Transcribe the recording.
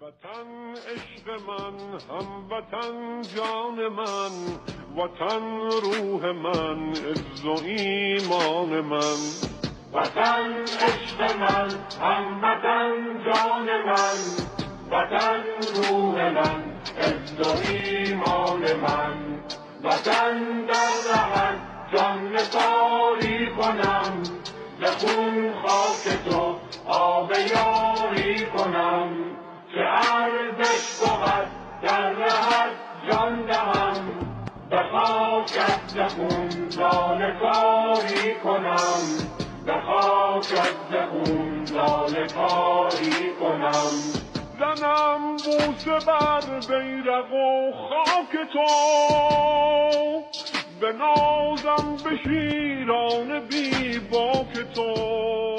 وطن عشق من، هموطن جان من، وطن روح من، عز و ایمان من. وطن عشق من، هموطن جان من، وطن روح من، عز و ایمان من. وطن در رهت جان نثاری کنم، ز خون خاک تو آب یاری کنم. که ارزش بود در رهت جان دهم، به خاکت ز خون لاله کاری کنم، به خاکت ز خون لاله کاری کنم. زنم بوسه بر بیرق و خاک تو، به نازم به شیران بی باک تو.